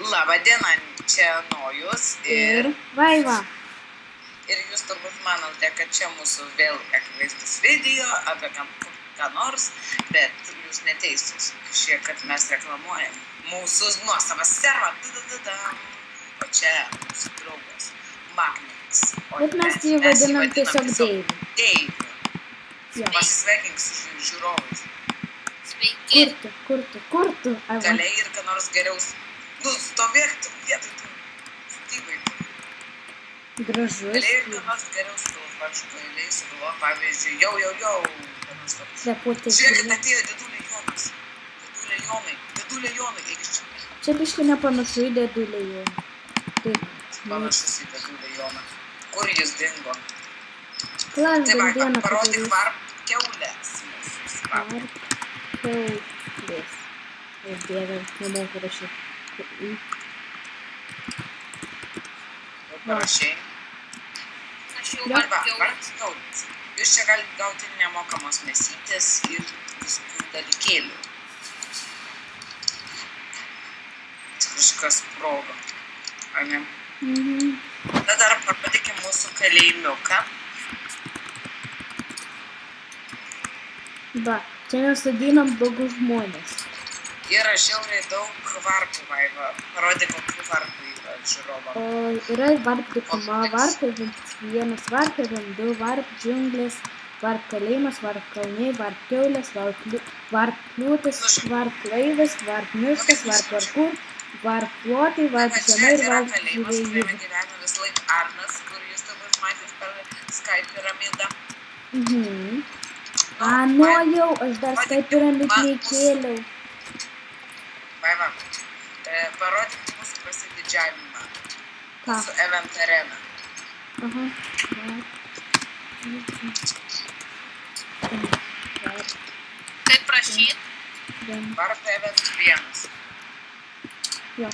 Labą dieną, čia Nojus ir Vaiva. Ir jūs turbūt manote, kad čia mūsų vėl akivaizdus video apie ką nors, bet jūs neteisus. Šie, kad mes reklamuojam mūsų nuosavą servą. O čia mūsų draugas Magnus. Bet mes jį vadinam tiesiog Deiviu. Pasisveikink su žiūrovais. Sveiki. Kur tu? Galėjai ir ką nors geriau stovėk vietoj tų stybai. Gražus. Galėjai ir ką nors geriau stovėk, eiliai sugalvo, pavyzdžiui, jau. Žiūrėkit, atėjo dėdulė Jonas. Dėdulė Jonai, eik iš čia. Čia biškai nepanašu į dėdulę Joną. Taip. Panašus į dėdulę Joną. Kur jis dingo? Tai va, parodyk varpkiaulės. Varpkiaulės. Ir dieve, nemoku rašyti. Parašiai. Aš jau varpkiaulės. Varpkiaulės. Jūs čia galite gauti nemokamos mėsytės ir visokių dalykėlių. Kažkas proga. Ar ne? Tada dar parodykim mūsų kalėjimiuką. Va, čia mes sodinam blogus žmonės. Yra žiauriai daug varpų, Vaiva. Parodyk, kokių varpų yra žiūrovam. O yra varpų dykuma, varpai, vienas varpai, du varpų džiunglės, varpų kalėjimas, varpų kalniai, varpų kiaulės, varpų laivas, varpų miškas, varpų parkur, varpų plotai, varpų žemai ir varpų kalėjimas, kuriame gyvena vis laik Arnas, kur jūs turbūt matėt per Skype piramidą. Jau, aš dar Skype piramidį nekėliau. Vaiva, parodyk mūsų pasididžiavimą. Mūsų event areną. Kaip prašyt? Varp event 1. Jo.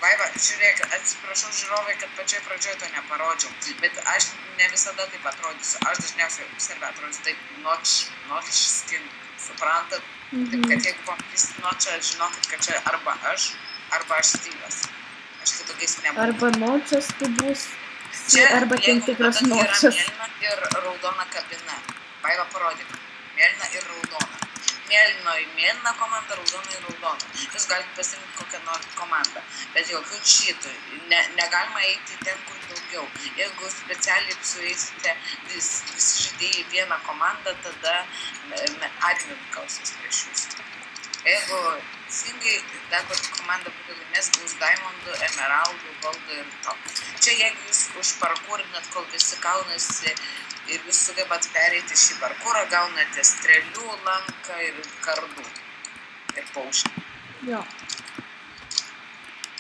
Vaiva, žiūrėk, atsiprašau žiūrovai, kad pačioj pradžioj to neparodžiau, bet aš ne visada taip atrodysiu, aš dažniausiai serve atrodysiu taip notch skin, suprantat? Taip, kad jeigu pamatysit notchą, žinokit, kad čia arba aš Styvas. Aš kitokiais nebūtų. Arba notchas tai bus, arba tam tikras notchas. notchas. Yra mėlyna ir raudona kabina. Vaiva, parodyk. Mėlyna ir raudona. Mėlynoji mėlyna komanda, raudonai raudona. Jūs galite pasirinkti kokią nors komandą, bet jokių šitų. Negalima eiti ten, kur daugiau. Jeigu specialiai sueisite visi žaidėjai vieną komandą, tada admin kausis prieš jūs. Jeigu teisingai, dabar komanda būtų laimės, bus diamondų, emeraldų, goldų ir to. Čia jeigu jūs užparkūrinat, kol visi kaunasi, ir jūs sugebat pereiti šį parkurą, gaunate strėlių, lanką ir kardų. Ir pauštį. Jo.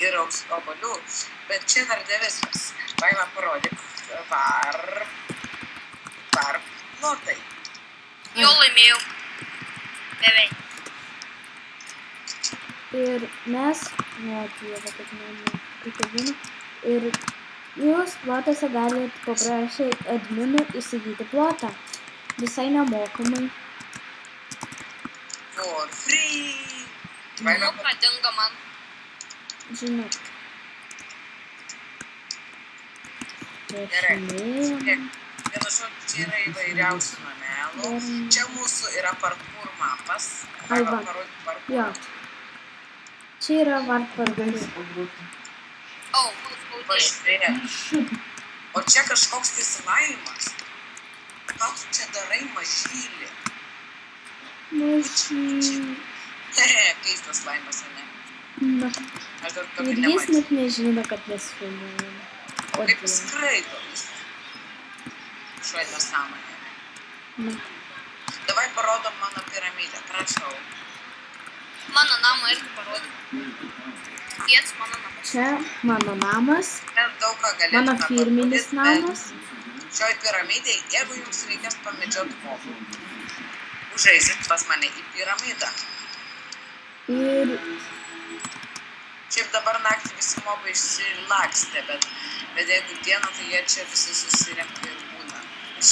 Ir obuolių. Bet čia dar ne viskas. Vaiva, parodyk. Varp. Plotai. Jau laimėjau. Beveik. Ir mes, ir jūs plotuose galite paprašyti adminų įsigyti plotą. Visai nemokamai. For free! Nu, pradinga man. Žinau. Gerai. Vienu žodžiu, čia yra įvairiausių namelų. Čia mūsų yra parkour mapas. Vaiva, parodyk parkour. Jo. Čia yra parkour. Pažiūrėk. O čia kažkoks tai slaimas. Ką tu čia darai, mažylį? Keistas slaimas, ne? Aš dar tokį ir jis net nežino, kad mes filmuojame. O kaip jis skraido? Šuo nesąmonė. Davai parodom mano piramidę, prašau. Mano namą irgi parodom. Piets mano namas. Čia mano namas. Mano firminis namas. Šioj piramidėj, jeigu jums reikės pamedžioti mobų, užeisit pas mane į piramidą. Ir... Šiaip dabar naktį visi mobai išsilakstė, bet jeigu dieną, tai jie čia visi susirenka ir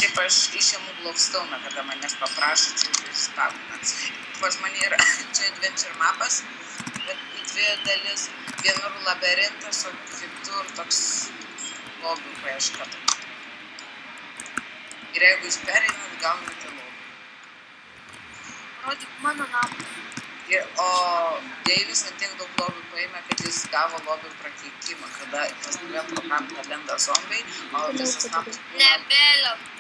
Šiaip aš išimu Glowstone, kada manęs paprašo, čia įspaguna. Pas mane yra čia adventure mapas, bet į dvi dalis. Vienur labirintas, o kitur toks lobių paieška. Ir jeigu jūs pereinat, gaunate lobį. Parodyk mano namą. O Deivis netiek daug lobių paėmė, kad jis gavo lobių prakeikimą, kada pas tave pro kampą lenda zombiai, o visas namas būna... Nebelenda.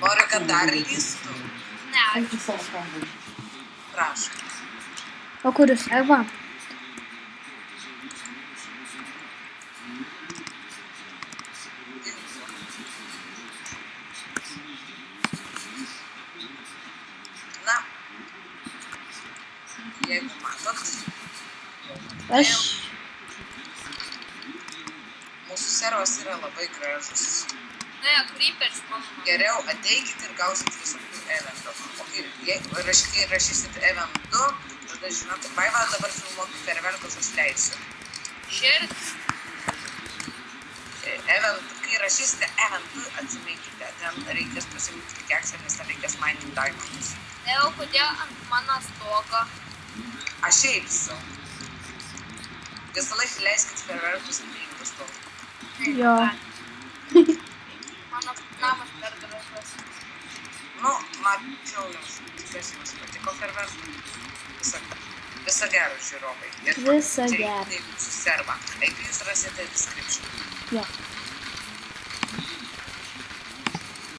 Noriu, kad dar lystų. Ne, Prašau. O kur jūs, Eva? Na, jeigu matot, Aš... mūsų servas yra labai gražus. ne, creepers mano namą. Geriau ateikit ir gausit visokių eventų. O kai rašysit event 2, tada žinot, Vaiva dabar filmuok ferverkus, aš leisiu. Širdis. Kai rašysite event 2, atsiminkite, ten reikės pasimti pikeksą, nes ten reikės mining diamonds. Leo, kodėl ant mano stogo? Aš šiaip sau. Visą laiką leiskit ferverkus ant stogo. Jo. Mano namas per gražus. Nu, mačiau jums, kas jums patiko ferverkų. Visa gero, žiūrovai. Ir Visa čia gero. Jūsų servą. Jeigu jūs rasite description. Jo.